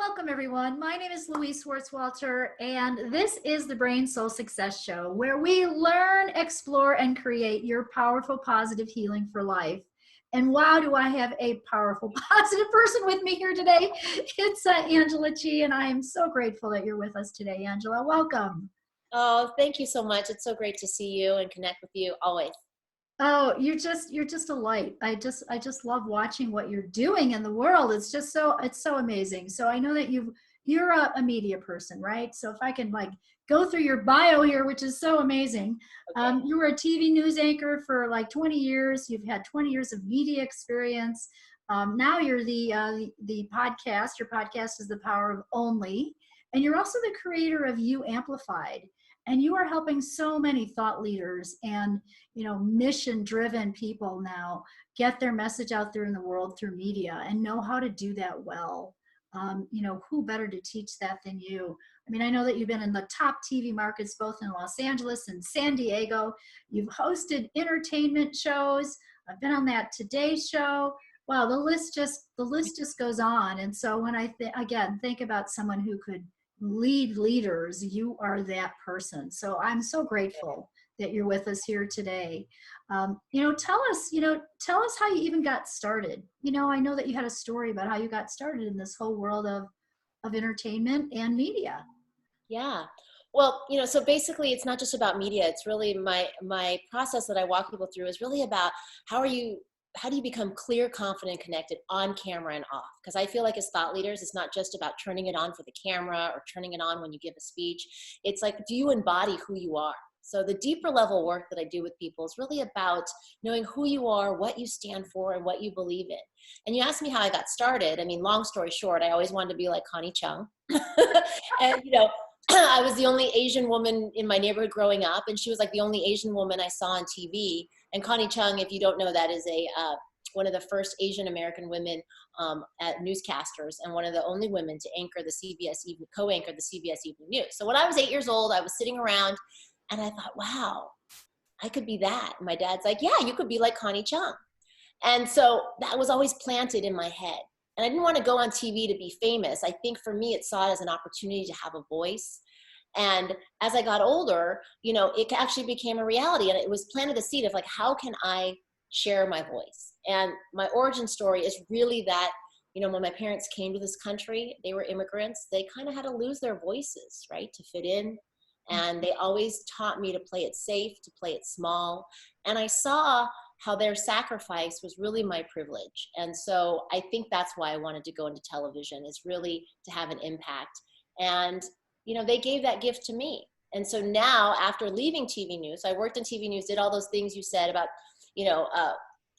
Welcome everyone. My name is Louise Schwartzwalter, and this is the Brain Soul Success Show, where we learn, explore, and create your powerful, positive healing for life. And wow, do I have a powerful, positive person with me here today. It's Angela Chee, and I am so grateful that you're with us today, Angela. Welcome. Oh, thank you so much. It's so great to see you and connect with you always. Oh, you're just a light. I just love watching what you're doing in the world. It's so amazing. So I know that you're a media person, right? So if I can like go through your bio here, which is so amazing. Okay. You were a TV news anchor for like 20 years. You've had 20 years of media experience. Now you're the podcast. Your podcast is The Power of Only, and you're also the creator of You Amplified. And you are helping so many thought leaders and mission driven people now get their message out there in the world through media and know how to do that well. Who better to teach that than you? I mean, I know that you've been in the top TV markets both in Los Angeles and San Diego. You've hosted entertainment shows. I've been on that Today Show. Wow, the list just goes on. And so when I again think about someone who could lead leaders, you are that person. So I'm so grateful that you're with us here today. Tell us how you even got started. I know that you had a story about how you got started in this whole world of entertainment and media. Yeah. Well, so basically it's not just about media. It's really my process that I walk people through is really about how do you become clear, confident, connected on camera and off? Because I feel like as thought leaders, it's not just about turning it on for the camera or turning it on when you give a speech. It's like, do you embody who you are? So the deeper level work that I do with people is really about knowing who you are, what you stand for, and what you believe in. And you asked me how I got started. I mean, long story short, I always wanted to be like Connie Chung. And, I was the only Asian woman in my neighborhood growing up, and she was like the only Asian woman I saw on TV. And Connie Chung, if you don't know, that is one of the first Asian American women at newscasters, and one of the only women to anchor the CBS evening, co-anchor the CBS Evening News. So when I was 8 years old, I was sitting around, and I thought, wow, I could be that. And my dad's like, yeah, you could be like Connie Chung. And so that was always planted in my head. And I didn't want to go on TV to be famous. I think for me, it saw it as an opportunity to have a voice. And as I got older, it actually became a reality. And it was planted the seed of like, how can I share my voice? And my origin story is really that, when my parents came to this country, they were immigrants. They kind of had to lose their voices, right, to fit in. And they always taught me to play it safe, to play it small. And I saw how their sacrifice was really my privilege. And so I think that's why I wanted to go into television, is really to have an impact. And, they gave that gift to me. And so now, after leaving TV news, I worked in TV news, did all those things you said about,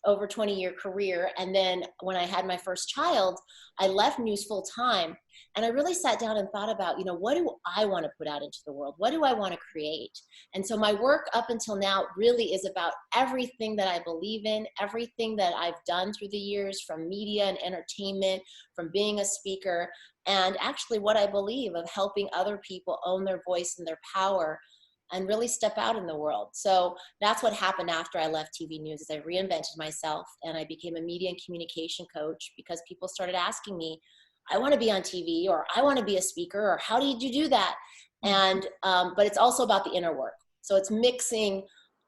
over 20-year career. And then when I had my first child, I left news full time. And I really sat down and thought about, what do I want to put out into the world? What do I want to create? And so my work up until now really is about everything that I believe in, everything that I've done through the years, from media and entertainment, from being a speaker, and actually what I believe of helping other people own their voice and their power and really step out in the world. So that's what happened after I left TV news, is I reinvented myself and I became a media and communication coach, because people started asking me, I want to be on TV, or I want to be a speaker, or how did you do that? And, but it's also about the inner work. So it's mixing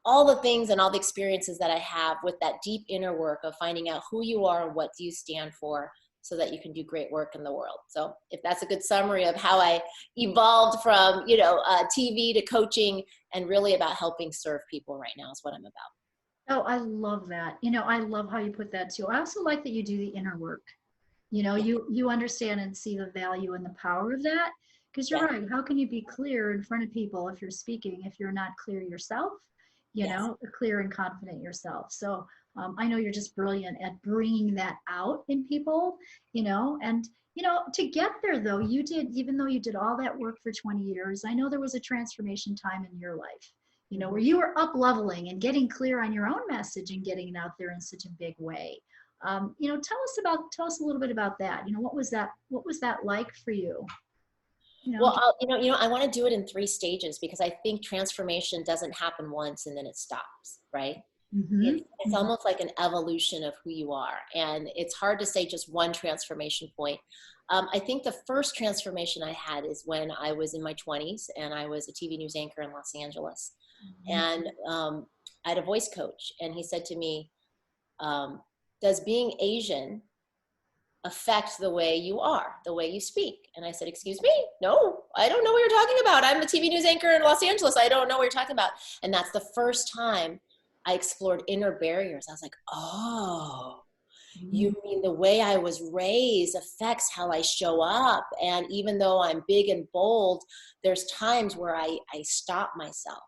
all the things and all the experiences that I have with that deep inner work of finding out who you are and what do you stand for, so that you can do great work in the world. So if that's a good summary of how I evolved from, TV to coaching, and really about helping serve people right now is what I'm about. Oh, I love that. I love how you put that too. I also like that you do the inner work. Yeah. You understand and see the value and the power of that, because you're Yeah. right. How can you be clear in front of people if you're speaking, if you're not clear yourself, Yes. clear and confident yourself? So I know you're just brilliant at bringing that out in people, and to get there though, even though you did all that work for 20 years, I know there was a transformation time in your life, where you were up leveling and getting clear on your own message and getting it out there in such a big way. Tell us a little bit about that. What was that like for you? Well, I want to do it in 3 stages, because I think transformation doesn't happen once and then it stops, right? Mm-hmm. It's almost like an evolution of who you are. And it's hard to say just one transformation point. I think the first transformation I had is when I was in my 20s and I was a TV news anchor in Los Angeles. And I had a voice coach, and he said to me, does being Asian affect the way you are, the way you speak? And I said, excuse me? No, I don't know what you're talking about. I'm a TV news anchor in Los Angeles. I don't know what you're talking about. And that's the first time I explored inner barriers. I was like, oh, you mean the way I was raised affects how I show up. And even though I'm big and bold, there's times where I stop myself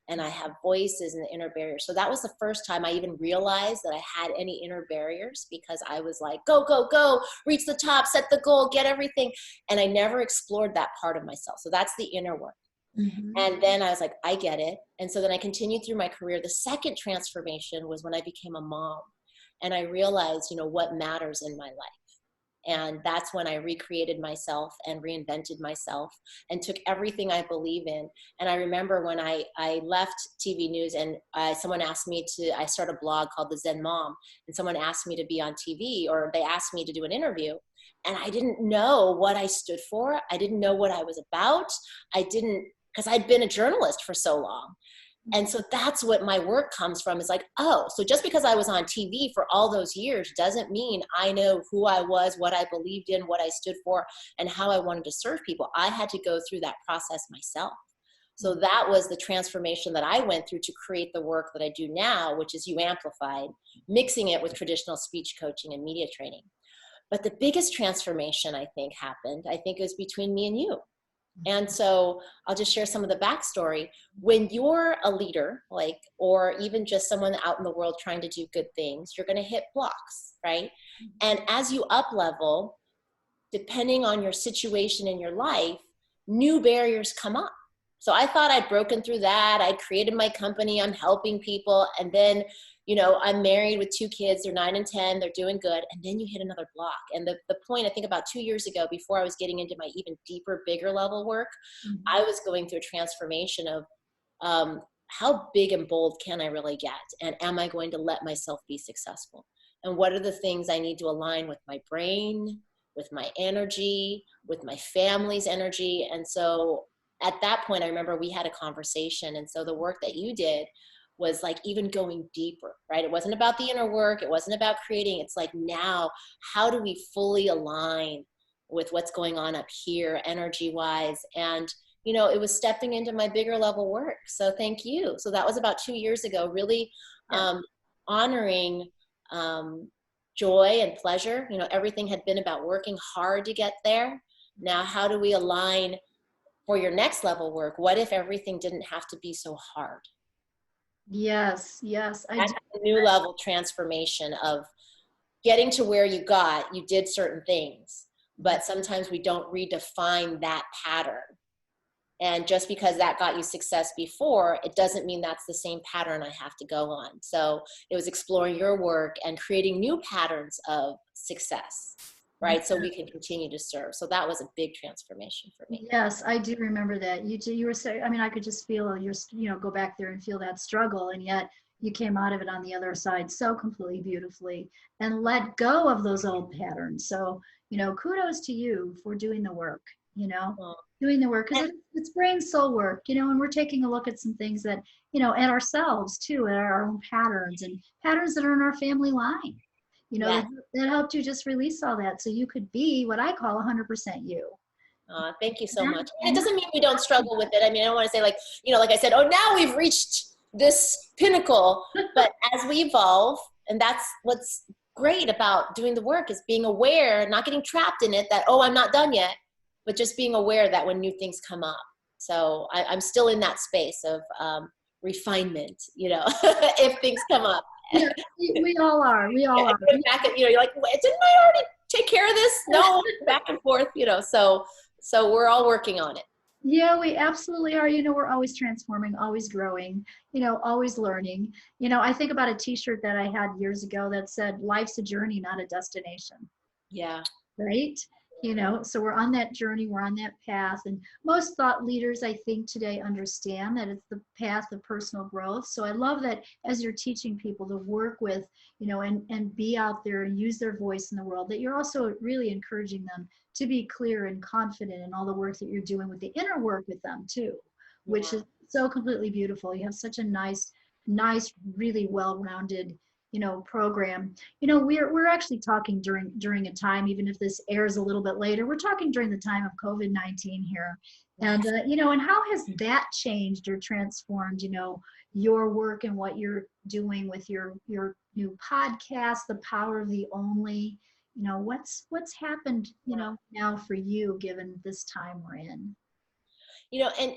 and I have voices and the inner barriers. So that was the first time I even realized that I had any inner barriers, because I was like, go, go, go, reach the top, set the goal, get everything. And I never explored that part of myself. So that's the inner work. And then I was like, I get it. And so then I continued through my career. The second transformation was when I became a mom. And I realized, you know, what matters in my life. And that's when I recreated myself and reinvented myself and took everything I believe in. And I remember when I left TV news, and someone asked me to, I started a blog called The Zen Mom, and someone asked me to be on TV, or they asked me to do an interview. And I didn't know what I stood for. I didn't know what I was about. Because I'd been a journalist for so long. And so that's what my work comes from, is like, oh, so just because I was on TV for all those years doesn't mean I know who I was, what I believed in, what I stood for, and how I wanted to serve people. I had to go through that process myself. So that was the transformation that I went through to create the work that I do now, which is You Amplified, mixing it with traditional speech coaching and media training. But the biggest transformation I think happened, I think, was between me and you. And so I'll just share some of the backstory. When you're a leader, like, or even just someone out in the world trying to do good things, you're going to hit blocks, right? And as you up level, depending on your situation in your life, new barriers come up. So I thought I'd broken through that. I'd created my company. I'm helping people. And then, you know, I'm married with 2 kids. They're 9 and 10. They're doing good. And then you hit another block. And the point, I think about 2 years ago, before I was getting into my even deeper, bigger level work, I was going through a transformation of how big and bold can I really get? And am I going to let myself be successful? And what are the things I need to align with my brain, with my energy, with my family's energy? And so at that point, I remember we had a conversation. And so the work that you did was like even going deeper, right? It wasn't about the inner work. It wasn't about creating. It's like, now, how do we fully align with what's going on up here energy wise? And, you know, it was stepping into my bigger level work. So thank you. So that was about 2 years ago, really honoring joy and pleasure. You know, everything had been about working hard to get there. Now, how do we align for your next level work? What if everything didn't have to be so hard? Yes, That's a new level transformation of getting to where you got. You did certain things, but sometimes we don't redefine that pattern. And just because that got you success before, it doesn't mean that's the same pattern I have to go on. So it was exploring your work and creating new patterns of success, right? So we can continue to serve. So that was a big transformation for me. Yes, I do remember that. You were saying, I mean, I could just feel your, you know, go back there and feel that struggle, and yet you came out of it on the other side so completely beautifully and let go of those old patterns. So, you know, kudos to you for doing the work, you know, doing the work, because it's brain soul work, you know, and we're taking a look at some things that, you know, at ourselves too, at our own patterns and patterns that are in our family line. You know, that helped you just release all that so you could be what I call 100% you. Thank you so much. And it doesn't mean we don't struggle with it. I mean, I don't want to say like, you know, like I said, oh, now we've reached this pinnacle. But as we evolve, and that's what's great about doing the work, is being aware, not getting trapped in it that, oh, I'm not done yet, but just being aware that when new things come up. So I'm still in that space of refinement, you know, if things come up. Yeah, we all are. We all are. Back at, you know, you're like, didn't I already take care of this? No, back and forth, you know, so we're all working on it. Yeah, we absolutely are. You know, we're always transforming, always growing, you know, always learning. You know, I think about a t-shirt that I had years ago that said, life's a journey, not a destination. Yeah. Right? So we're on that journey, we're on that path. And most thought leaders, I think, today understand that it's the path of personal growth. So I love that as you're teaching people to work with, and be out there and use their voice in the world, that you're also really encouraging them to be clear and confident in all the work that you're doing with the inner work with them too, which Yeah. is so completely beautiful. You have such a nice, really well-rounded, program. We're actually talking during a time, even if this airs a little bit later, we're talking during the time of COVID-19 here. And, Yes. and how has that changed or transformed, your work and what you're doing with your new podcast, The Power of the Only? What's happened, now for you, given this time we're in? And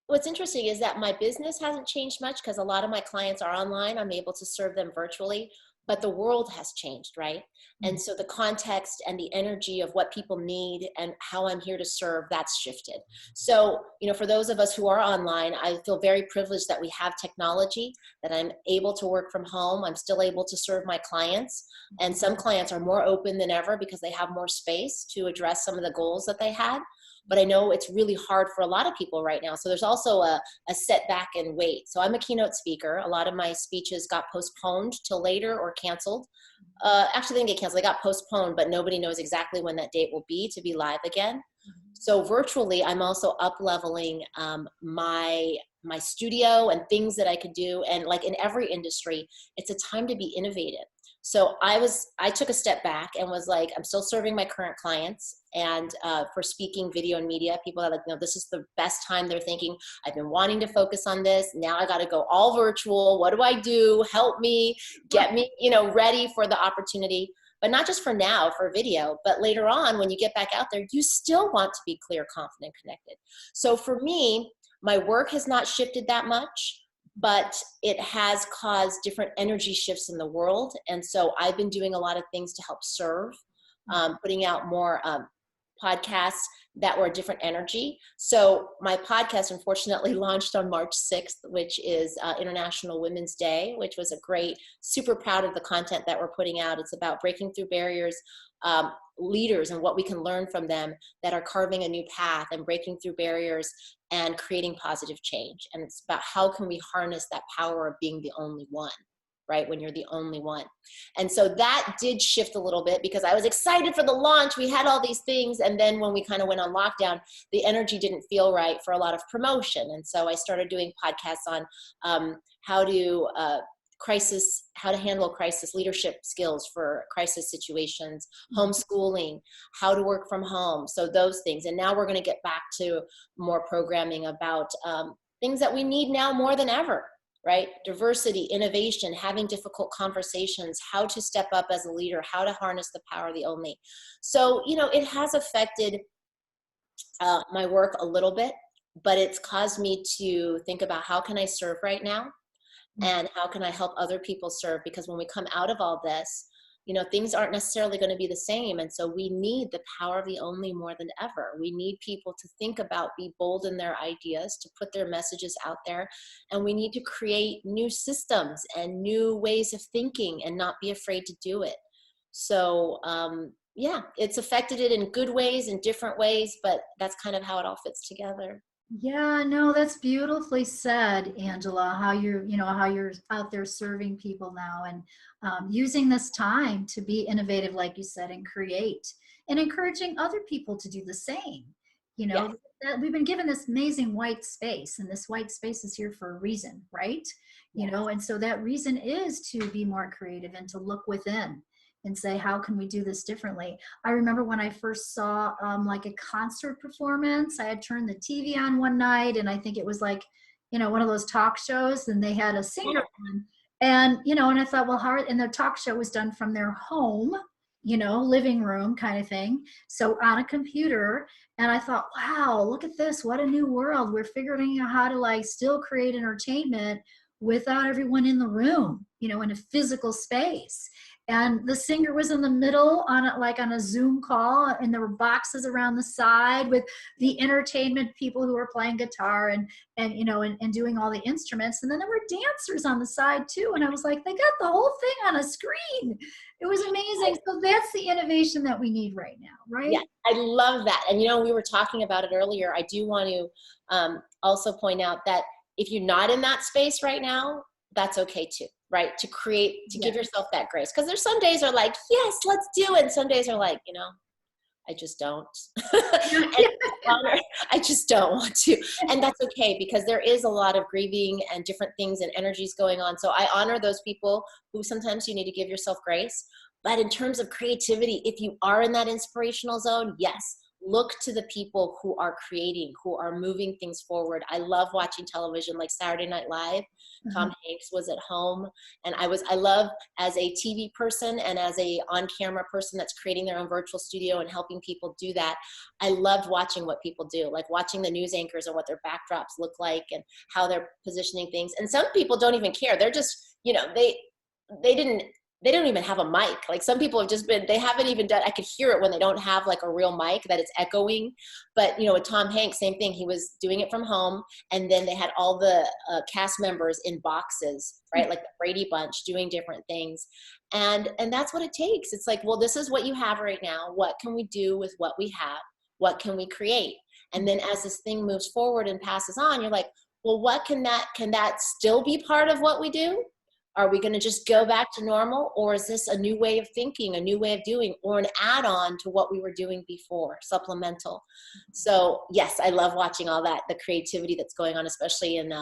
what's interesting is that my business hasn't changed much because a lot of my clients are online. I'm able to serve them virtually, but the world has changed, right? And so the context and the energy of what people need and how I'm here to serve, that's shifted. So, for those of us who are online, I feel very privileged that we have technology, that I'm able to work from home. I'm still able to serve my clients. And some clients are more open than ever because they have more space to address some of the goals that they had. But I know it's really hard for a lot of people right now. So there's also a setback and wait. So I'm a keynote speaker. A lot of my speeches got postponed till later or canceled. Actually, they didn't get canceled. They got postponed, but nobody knows exactly when that date will be to be live again. So virtually, I'm also up-leveling my studio and things that I could do. And like in every industry, it's a time to be innovative. So I took a step back and was like, I'm still serving my current clients. And for speaking, video, and media, people are like, no, this is the best time. They're thinking, I've been wanting to focus on this. Now I got to go all virtual. What do I do? Help me, get me, ready for the opportunity. But not just for now, for video, but later on, when you get back out there, you still want to be clear, confident, connected. So for me, my work has not shifted that much, but it has caused different energy shifts in the world. And so I've been doing a lot of things to help serve, putting out more podcasts that were a different energy. So my podcast unfortunately launched on March 6th, which is International Women's Day, which was a great, super proud of the content that we're putting out. It's about breaking through barriers, leaders and what we can learn from them that are carving a new path and breaking through barriers and creating positive change. And it's about how can we harness that power of being the only one, right? When you're the only one. And so that did shift a little bit because I was excited for the launch. We had all these things. And then when we kind of went on lockdown, the energy didn't feel right for a lot of promotion. And so I started doing podcasts on how to handle crisis leadership skills for crisis situations, homeschooling, how to work from home. So those things. And now we're going to get back to more programming about things that we need now more than ever, right? Diversity, innovation, having difficult conversations, how to step up as a leader, how to harness the power of the only. So, it has affected my work a little bit, but it's caused me to think about how can I serve right now? And how can I help other people serve? Because when we come out of all this, things aren't necessarily going to be the same. And so we need the power of the only more than ever. We need people to think about, be bold in their ideas, to put their messages out there. And we need to create new systems and new ways of thinking and not be afraid to do it. So, yeah, it's affected it in good ways, in different ways, but that's kind of how it all fits together. Yeah, no, that's beautifully said, Angela, how you're out there serving people now, and using this time to be innovative, like you said, and create, and encouraging other people to do the same. Yes. That we've been given this amazing white space, and this white space is here for a reason, right? And so that reason is to be more creative and to look within and say, how can we do this differently? I remember when I first saw like a concert performance, I had turned the TV on one night, and I think it was like, one of those talk shows, and they had a singer on, and, and I thought, well, and the talk show was done from their home, living room kind of thing. So on a computer, and I thought, wow, look at this. What a new world. We're figuring out how to like still create entertainment without everyone in the room, in a physical space. and the singer was in the middle on a, like on a Zoom call, and there were boxes around the side with the entertainment people who were playing guitar and you know and doing all the instruments, and then there were dancers on the side too, and I was like, they got the whole thing on a screen. It was amazing. So that's the innovation that we need right now, right? Yeah, I love that. And you know, we were talking about it earlier. I do want to also point out that if you're not in that space right now, that's okay too, right? To create, to give yourself that grace. Because there's some days are like, yes, let's do it. And some days are like, you know, I just don't. And I just don't want to. And that's okay, because there is a lot of grieving and different things and energies going on. So I honor those people who sometimes you need to give yourself grace. But in terms of creativity, if you are in that inspirational zone, yes, look to the people who are creating, who are moving things forward. I love watching television like Saturday Night Live. Tom Hanks was at home, and I love, as a TV person and as a on-camera person that's creating their own virtual studio and helping people do that, I loved watching what people do, like watching the news anchors and what their backdrops look like and how they're positioning things. And some people don't even care. They're just, you know, they don't even have a mic. Like some people have just been, they haven't even done, I could hear it when they don't have like a real mic, that it's echoing. But you know, with Tom Hanks, same thing. He was doing it from home, and then they had all the cast members in boxes, right? Like the Brady Bunch doing different things. And that's what it takes. It's like, well, this is what you have right now. What can we do with what we have? What can we create? And then as this thing moves forward and passes on, you're like, well, what can that still be part of what we do? Are we going to just go back to normal, or is this a new way of thinking, a new way of doing, or an add-on to what we were doing before, supplemental? So yes, I love watching all that, the creativity that's going on, especially in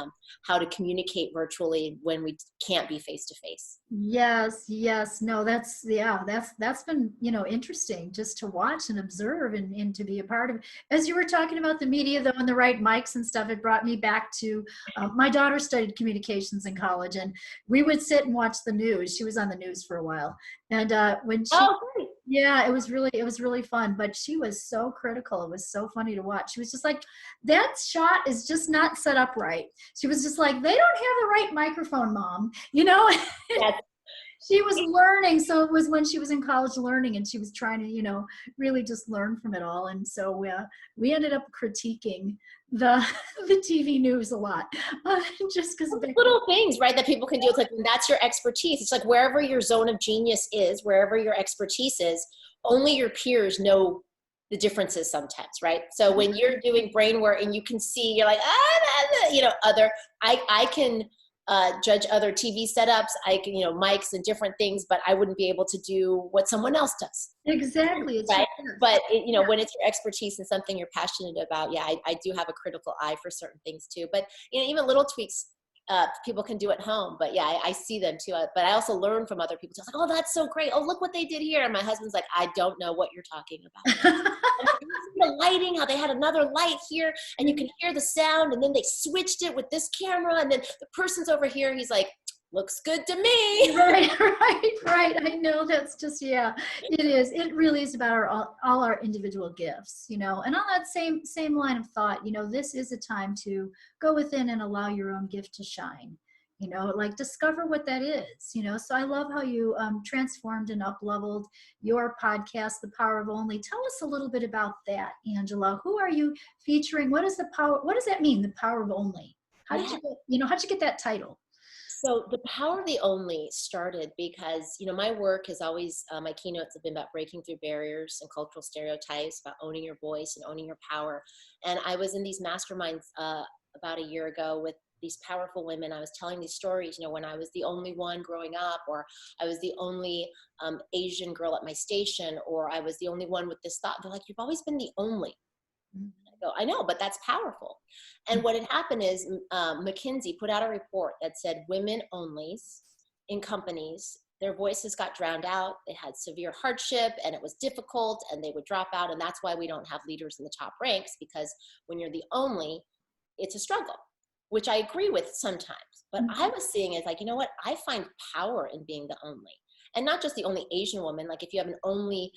how to communicate virtually when we can't be face-to-face. Yes, yes. No, that's, yeah, that's been, you know, interesting just to watch and observe and to be a part of. As you were talking about the media though, and the right mics and stuff, it brought me back to my daughter studied communications in college, and we would sit and watch the news. She was on the news for a while. And when she, Oh, great. yeah, it was really fun, but she was so critical. It was so funny to watch. She was just like, that shot is just not set up right. She was just like, they don't have the right microphone, mom, you know? Yes. She was learning. So it was when she was in college learning, and she was trying to, you know, really just learn from it all. And so we ended up critiquing the the TV news a lot, just because Little things, right, that people can do. It's like, when that's your expertise. It's like wherever your zone of genius is, wherever your expertise is, only your peers know the differences sometimes, right? So when you're doing brain work and you can see, you're like, you know, I can judge other TV setups, I can, you know, mics and different things, but I wouldn't be able to do what someone else does. exactly. It's Right. your, But you know, when it's your expertise and something you're passionate about, yeah, I do have a critical eye for certain things too. But you know, even little tweaks people can do at home. But yeah, I see them too. But I also learn from other people. So I was like, oh, that's so great. Oh, look what they did here. And my husband's like, I don't know what you're talking about. And the lighting, how they had another light here, and you can hear the sound, and then they switched it with this camera, and then the person's over here. He's like, looks good to me. right, right. I know, that's just, yeah, it is. It really is about all our individual gifts, you know. And on that same line of thought, you know, this is a time to go within and allow your own gift to shine. You know, like discover what that is. You know, so I love how you transformed and up-leveled your podcast, The Power of Only. Tell us a little bit about that, Angela. Who are you featuring? What is the power? What does that mean, The Power of Only? How did you get, you know, how'd you get that title? So the Power of the Only started because, you know, my work has always, my keynotes have been about breaking through barriers and cultural stereotypes, about owning your voice and owning your power. And I was in these masterminds about a year ago with these powerful women. I was telling these stories, you know, when I was the only one growing up, or I was the only Asian girl at my station, or I was the only one with this thought. They're like, you've always been the only. I go, I know, but that's powerful. And what had happened is McKinsey put out a report that said women onlys in companies, their voices got drowned out. They had severe hardship and it was difficult and they would drop out. And that's why we don't have leaders in the top ranks, because when you're the only, it's a struggle, which I agree with sometimes. But I was seeing it like, you know what? I find power in being the only. And not just the only Asian woman. Like if you have an only,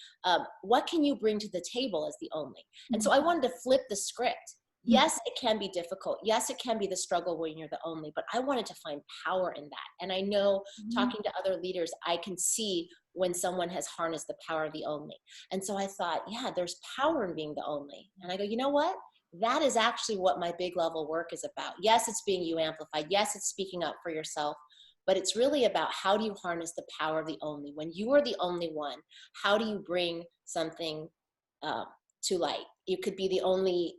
what can you bring to the table as the only? And so I wanted to flip the script. Yes, it can be difficult. Yes, it can be the struggle when you're the only, but I wanted to find power in that. And I know Mhm. talking to other leaders, I can see when someone has harnessed the power of the only. And so I thought, yeah, there's power in being the only. And I go, you know what? That is actually what my big level work is about. Yes, it's being you amplified. Yes, it's speaking up for yourself, but it's really about how do you harness the power of the only? When you are the only one, how do you bring something uh, to light? You could be the only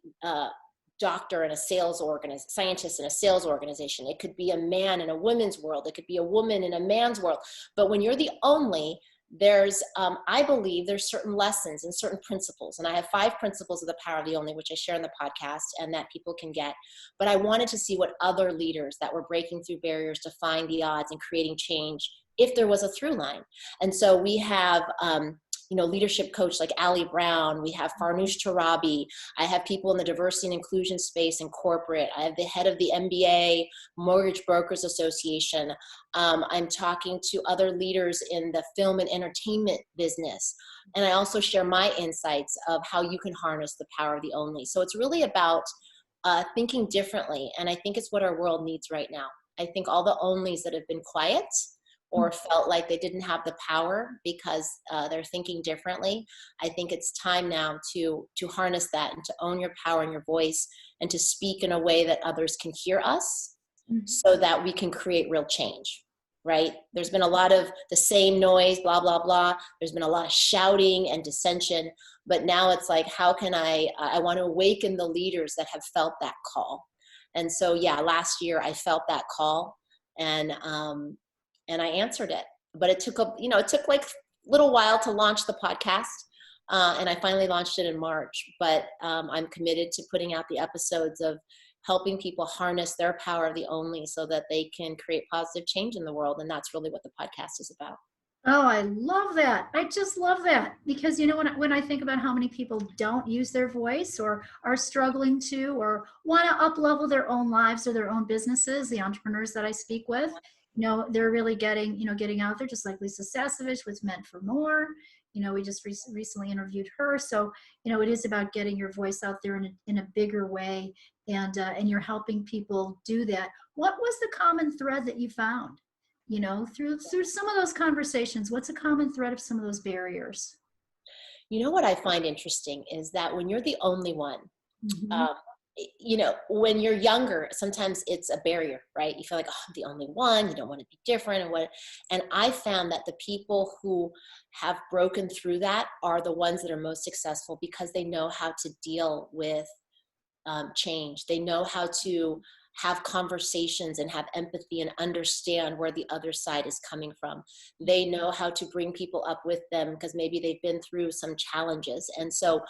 doctor in a scientist in a sales organization. It could be a man in a women's world. It could be a woman in a man's world. But when you're the only, there's, I believe there's certain lessons and certain principles. And I have 5 principles of the power of the only, which I share in the podcast and that people can get. But I wanted to see what other leaders that were breaking through barriers, defying the odds and creating change, if there was a through line. And so we have, leadership coach like Ali Brown. We have Farnoosh Torabi. I have people in the diversity and inclusion space in corporate. I have the head of the MBA Mortgage Brokers Association. I'm talking to other leaders in the film and entertainment business. And I also share my insights of how you can harness the power of the only. So it's really about thinking differently. And I think it's what our world needs right now. I think all the onlys that have been quiet or felt like they didn't have the power because they're thinking differently. I think it's time now to harness that and to own your power and your voice and to speak in a way that others can hear us so that we can create real change, right? There's been a lot of the same noise, blah, blah, blah. There's been a lot of shouting and dissension, but now it's like, how can I want to awaken the leaders that have felt that call. And so, yeah, last year I felt that call and I answered it. But it took like a little while to launch the podcast. And I finally launched it in March. But I'm committed to putting out the episodes of helping people harness their power of the only so that they can create positive change in the world. And that's really what the podcast is about. Oh, I love that. I just love that because when I think about how many people don't use their voice or are struggling to or want to up level their own lives or their own businesses, the entrepreneurs that I speak with, they're really getting out there, just like Lisa Sasevich was meant for more. We just recently interviewed her. So, it is about getting your voice out there in a bigger way, and you're helping people do that. What was the common thread that you found? Through some of those conversations, what's a common thread of some of those barriers? What I find interesting is that when you're the only one, Mm-hmm. um, when you're younger, sometimes it's a barrier, right? You feel like, oh, I'm the only one. You don't want to be different, and I found that the people who have broken through that are the ones that are most successful because they know how to deal with change. They know how to have conversations and have empathy and understand where the other side is coming from. They know how to bring people up with them because maybe they've been through some challenges. And so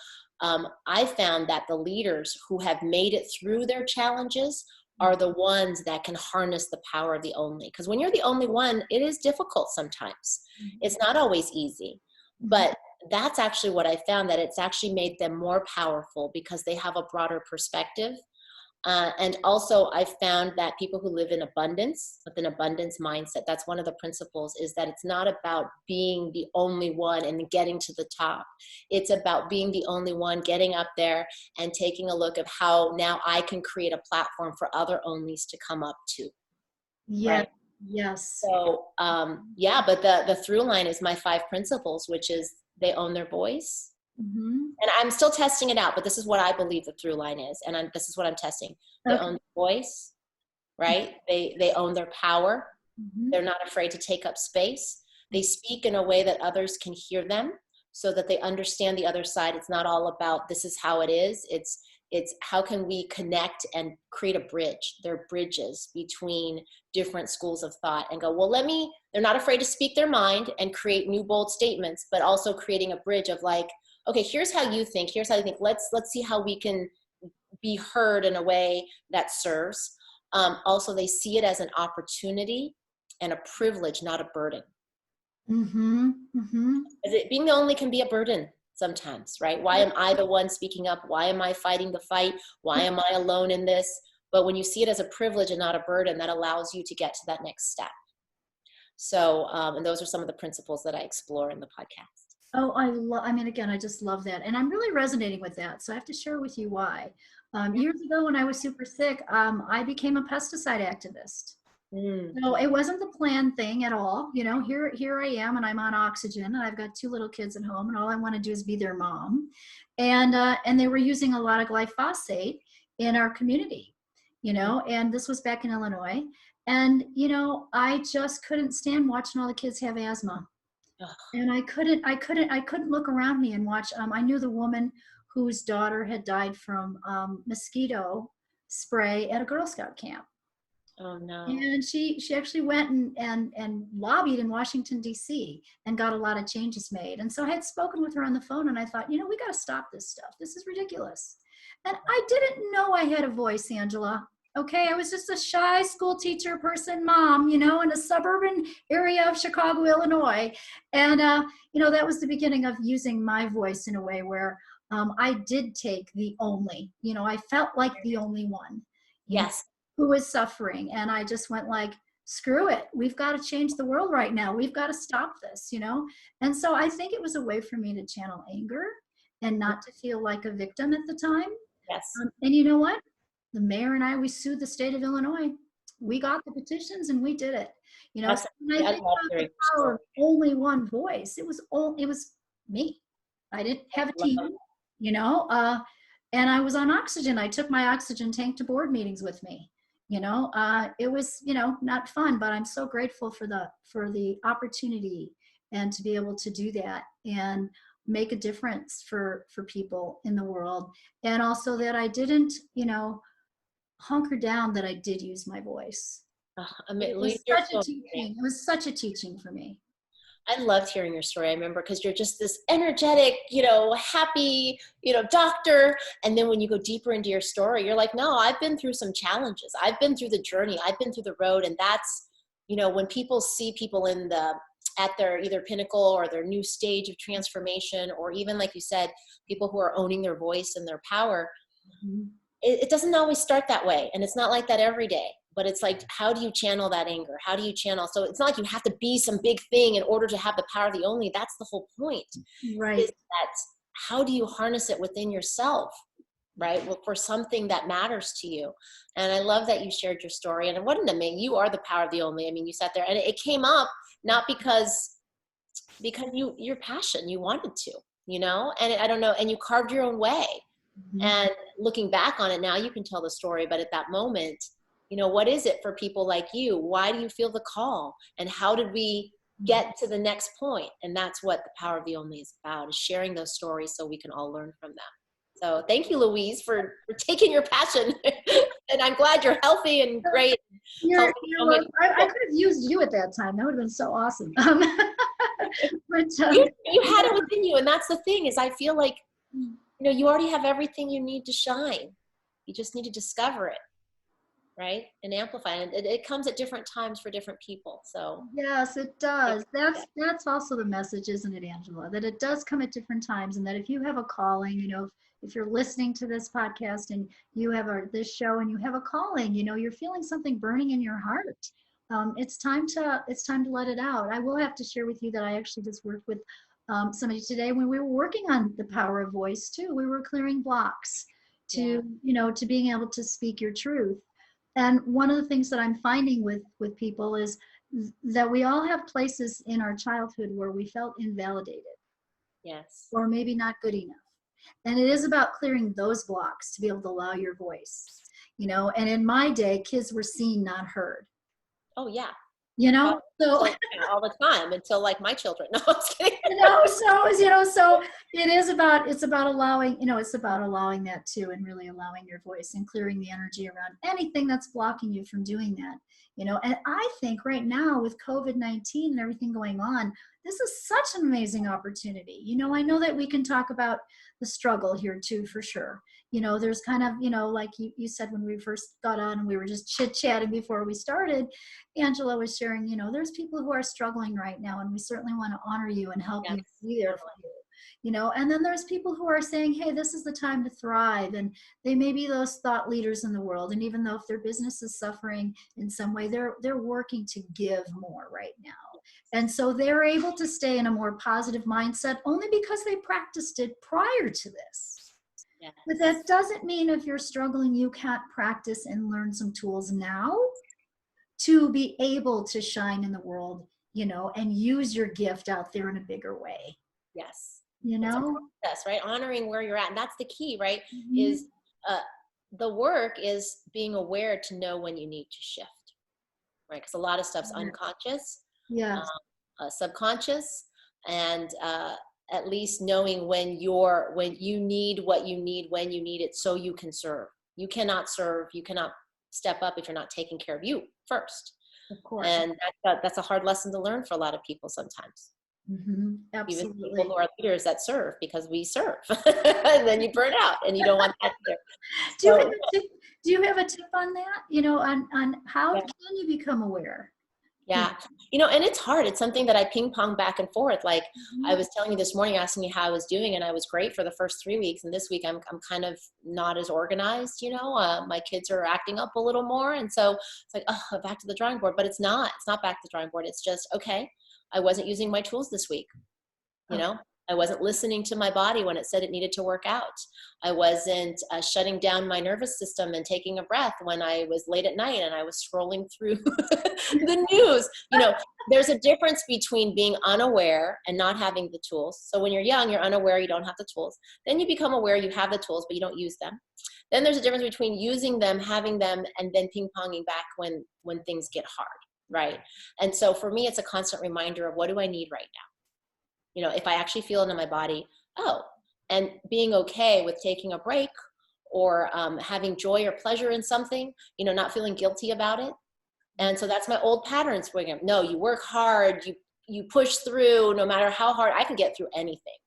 I found that the leaders who have made it through their challenges are the ones that can harness the power of the only. Because when you're the only one, it is difficult sometimes. It's not always easy. But that's actually what I found, that it's actually made them more powerful because they have a broader perspective. And also I found that people who live in abundance, with an abundance mindset, that's one of the principles, is that it's not about being the only one and getting to the top. It's about being the only one, getting up there and taking a look at how now I can create a platform for other onlys to come up to, Yeah. right? Yes. So yeah, but the through line is my 5 principles, which is they own their voice. Mm-hmm. And I'm still testing it out, but this is what I believe the through line is. And this is what I'm testing. They Okay. own their voice, right? They own their power. Mm-hmm. They're not afraid to take up space. They speak in a way that others can hear them so that they understand the other side. It's not all about this is how it is. It's how can we connect and create a bridge. There are bridges between different schools of thought and go, well, they're not afraid to speak their mind and create new bold statements, but also creating a bridge of like, okay, here's how you think. Here's how you think. Let's see how we can be heard in a way that serves. Also, they see it as an opportunity and a privilege, not a burden. Mm-hmm. Mm-hmm. Being the only can be a burden sometimes, right? Why am I the one speaking up? Why am I fighting the fight? Why am I alone in this? But when you see it as a privilege and not a burden, that allows you to get to that next step. So, and those are some of the principles that I explore in the podcast. Oh, again, I just love that. And I'm really resonating with that. So I have to share with you why. Years ago when I was super sick, I became a pesticide activist. Mm. No, it wasn't the planned thing at all. You know, here I am, and I'm on oxygen, and I've got two little kids at home, and all I want to do is be their mom. And they were using a lot of glyphosate in our community, you know, and this was back in Illinois. And you know, I just couldn't stand watching all the kids have asthma, Ugh. and I couldn't look around me and watch. I knew the woman whose daughter had died from mosquito spray at a Girl Scout camp, Oh no. and she actually went and lobbied in Washington D.C. and got a lot of changes made. And so I had spoken with her on the phone, and I thought, you know, we got to stop this stuff. This is ridiculous. And I didn't know I had a voice, Angela. Okay, I was just a shy school teacher person mom, you know, in a suburban area of Chicago, Illinois. And you know, that was the beginning of using my voice in a way where I did take the only, you know, I felt like the only one, you know, Yes. who was suffering. And I just went like, screw it. We've got to change the world right now. We've got to stop this, you know? And so I think it was a way for me to channel anger and not to feel like a victim at the time. Yes. And you know what? The mayor and I, we sued the state of Illinois. We got the petitions and we did it. You know, That's, so when I I think love about hearing the your power story. of only one voice, it was me. I didn't have a Love. team, you know, and I was on oxygen. I took my oxygen tank to board meetings with me. You know, it was, you know, not fun, but I'm so grateful for the opportunity and to be able to do that and make a difference for people in the world. And also that I didn't, you know, hunker down, that I did use my voice. I It mean, Louise, was you're such a so amazing. teaching. It was such a teaching for me. I loved hearing your story. I remember because you're just this energetic, happy, doctor. And then when you go deeper into your story, you're like, no, I've been through some challenges. I've been through the journey. I've been through the road. And that's, when people see people at their either pinnacle or their new stage of transformation, or even like you said, people who are owning their voice and their power, Mhm. it doesn't always start that way. And it's not like that every day, but it's like, how do you channel that anger? How do you channel? So it's not like you have to be some big thing in order to have the power of the only. That's the whole point, is Right. that how do you harness it within yourself, right? Well, for something that matters to you. And I love that you shared your story. And what an amazing, you are the power of the only. I mean, you sat there and it came up not because your passion, you wanted to, and I don't know, and you carved your own way. Mhm. And looking back on it now, you can tell the story, but at that moment, what is it for people like you? Why do you feel the call? And how did we get to the next point? And that's what the power of the only is about, is sharing those stories so we can all learn from them. So thank you, Louise, for taking your passion. And I'm glad you're healthy and great, helping You're so many welcome. I people. could have used you at that time. That would have been so awesome. But You had it within you. And that's the thing, is I feel like, you already have everything you need to shine. You just need to discover it, right? And amplify it. It comes at different times for different people. So yes, it yeah. does. That's also the message, isn't it, Angela? That it does come at different times, and that if you have a calling, you know, if you're listening to this podcast and you have this show and you have a calling, you know, you're feeling something burning in your heart. It's time to let it out. I will have to share with you that I actually just worked with somebody today when we were working on the power of voice too. We were clearing blocks Yeah. to, you know, to being able to speak your truth. And one of the things that I'm finding with people is that we all have places in our childhood where we felt invalidated Yes. or maybe not good enough. And it is about clearing those blocks to be able to allow your voice, you know. And in my day, kids were seen, not heard, Oh yeah. you Oh, know. So all the time until like my children. No, I'm just kidding. so it's about allowing, you know, it's about allowing that too, and really allowing your voice and clearing the energy around anything that's blocking you from doing that, you know. And I think right now with COVID-19 and everything going on, this is such an amazing opportunity. You know, I know that we can talk about the struggle here too, for sure. You know, there's kind of, you know, like you said when we first got on and we were just chit chatting before we started, Angela was sharing, you know, there's people who are struggling right now, and we certainly want to honor you and help Yes, you, be there for totally. you. You know, and then there's people who are saying, hey, this is the time to thrive. And they may be those thought leaders in the world. And even though if their business is suffering in some way, they're working to give more right now. And so they're able to stay in a more positive mindset only because they practiced it prior to this. But that doesn't mean if you're struggling, you can't practice and learn some tools now to be able to shine in the world, and use your gift out there in a bigger way, Yes. you It's a know? process, right? Honoring where you're at. And that's the key, right? Mhm. Is uh, the work is being aware to know when you need to shift, right? Because a lot of stuff's Yeah. unconscious, Yes. subconscious, and at least knowing when you need what you need when you need it, so you can serve. You cannot serve. You cannot step up if you're not taking care of you first. Of course. And that's a hard lesson to learn for a lot of people sometimes. Even people Absolutely. who are leaders that serve, because we serve, and then you burn out, and you don't want that either. Do you have So a tip? Do you have a tip on that? On how yeah, can you become aware? You yeah, and it's hard. It's something that I ping pong back and forth. Like I Mhm. was telling you this morning, asking you how I was doing, and I was great for the first 3 weeks, and this week I'm kind of not as organized. My kids are acting up a little more, and so it's like, oh, back to the drawing board. But it's not. It's not back to the drawing board. It's just, okay, I wasn't using my tools this week. you Oh, know I wasn't listening to my body when it said it needed to work out. I wasn't shutting down my nervous system and taking a breath when I was late at night and I was scrolling through the news. There's a difference between being unaware and not having the tools. So when you're young, you're unaware, you don't have the tools. Then you become aware, you have the tools, but you don't use them. Then there's a difference between using them, having them, and then ping-ponging back when things get hard, right? And so for me, it's a constant reminder of, what do I need right now? If I actually feel it in my body, oh, and being okay with taking a break, or having joy or pleasure in something, not feeling guilty about it. And so that's my old patterns. No, you work hard, you push through, no matter how hard. I can get through anything.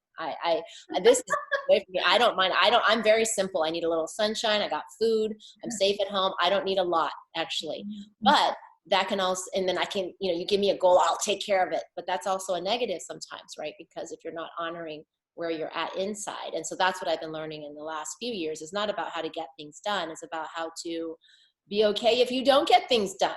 This is way for me. I don't mind. I'm very simple. I need a little sunshine. I got food. I'm safe at home. I don't need a lot, actually. But that can also, and then I can, you give me a goal, I'll take care of it. But that's also a negative sometimes, right? Because if you're not honoring where you're at inside. And so that's what I've been learning in the last few years. Is not about how to get things done. It's about how to be okay if you don't get things done.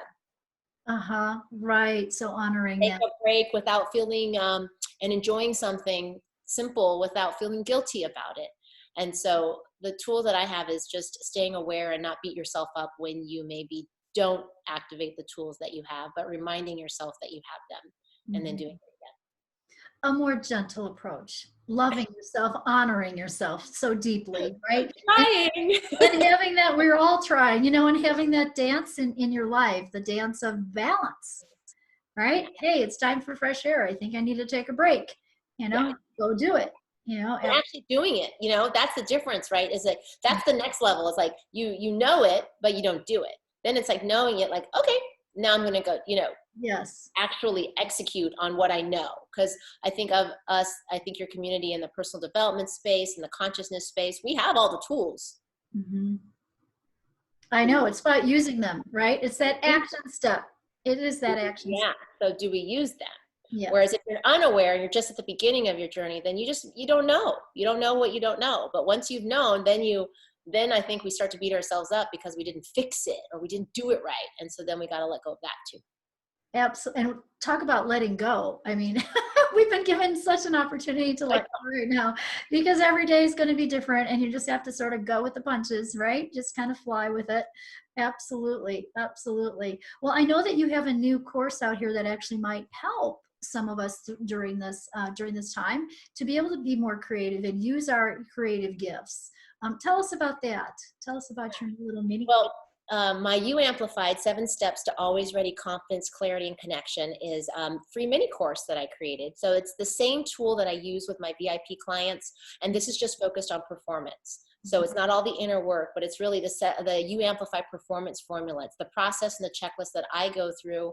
right. So honoring Take that. a break without feeling, and enjoying something simple without feeling guilty about it. And so the tool that I have is just staying aware and not beat yourself up when you maybe don't activate the tools that you have, but reminding yourself that you have them, and then Mhm. doing it A more gentle approach, loving yourself, honoring yourself so deeply, again. right? And, I'm trying. and having that, we're all trying, and having that dance in your life, the dance of balance, Yeah, right? Hey, it's time for fresh air. I think I need to take a break, yeah. go do it, And actually doing it, that's the difference, right? Is like, that's the next level. It's like you know it, but you don't do it. Then it's like knowing it, like, okay, now I'm gonna go, yes. actually execute on what I know. Because I think of us, I think your community in the personal development space and the consciousness space, we have all the tools. Hmm. I know, it's about using them, right? It's that action step. It is that action Yeah. step. So do we use them? Yes. Whereas if you're unaware and you're just at the beginning of your journey, then you don't know. You don't know what you don't know. But once you've known, then I think we start to beat ourselves up because we didn't fix it or we didn't do it right. And so then we got to let go of that too. Absolutely. And talk about letting go. I mean, we've been given such an opportunity to let go right now, because every day is going to be different and you just have to sort of go with the punches, right? Just kind of fly with it. Absolutely. Absolutely. Well, I know that you have a new course out here that actually might help some of us during this time to be able to be more creative and use our creative gifts. Tell us about that. Tell us about your new little mini. Well, my You Amplified 7 Steps to Always Ready Confidence, Clarity, and Connection is free mini course that I created. So it's the same tool that I use with my VIP clients, and this is just focused on performance. So it's not all the inner work, but it's really the You Amplify performance formula. It's the process and the checklist that I go through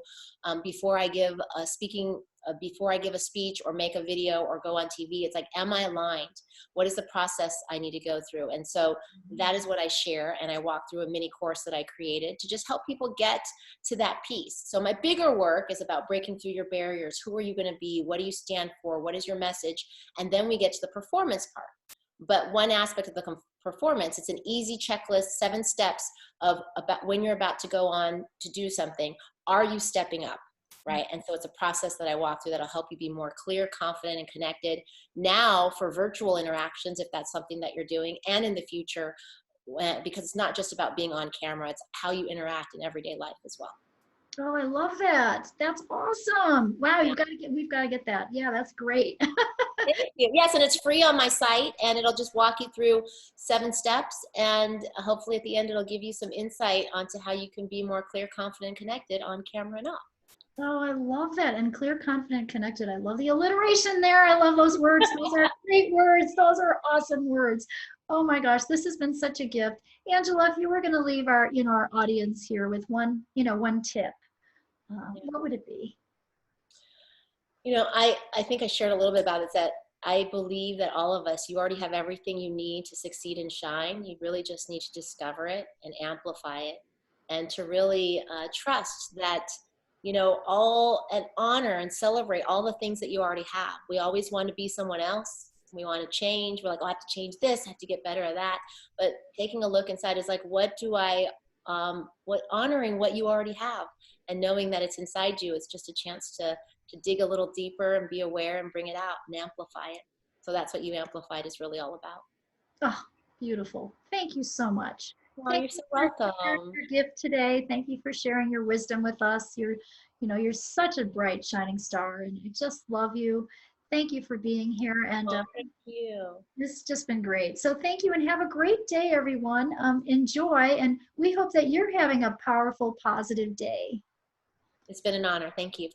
before I give a speech or make a video or go on TV. It's like, am I aligned? What is the process I need to go through? And so that is what I share. And I walk through a mini course that I created to just help people get to that piece. So my bigger work is about breaking through your barriers. Who are you going to be? What do you stand for? What is your message? And then we get to the performance part. But one aspect of the performance, it's an easy checklist, 7 steps of about when you're about to go on to do something. Are you stepping up? right? And so it's a process that I walk through that'll help you be more clear, confident, and connected now for virtual interactions, if that's something that you're doing, and in the future, because it's not just about being on camera, it's how you interact in everyday life as well. Oh, I love that. That's awesome. Wow, Yeah. we've got to get that. Yeah, that's great. Thank you. Yes, and it's free on my site, and it'll just walk you through 7 steps, and hopefully at the end it'll give you some insight onto how you can be more clear, confident, and connected on camera and off. Oh, I love that. And clear, confident, connected. I love the alliteration there. I love those words. Those are great words. Those are awesome words. Oh my gosh, this has been such a gift. Angela, if you were going to leave our, our audience here with one tip, what would it be? I think I shared a little bit about it, that I believe that all of us, you already have everything you need to succeed and shine. You really just need to discover it and amplify it, and to really trust that, all, and honor and celebrate all the things that you already have. We always want to be someone else. We want to change. We're like, oh, I have to change this. I have to get better at that. But taking a look inside is like, honoring what you already have, and knowing that it's inside you. It's just a chance to dig a little deeper and be aware and bring it out and amplify it. So that's what You Amplified is really all about. Oh, beautiful. Thank you so much. Well, Thank you're you so for sharing welcome. your gift today. Thank you for sharing your wisdom with us. You're such a bright, shining star, and I just love you. Thank you for being here, and Oh, thank you. this has just been great. So thank you, and have a great day, everyone. Enjoy, and we hope that you're having a powerful, positive day. It's been an honor. Thank you.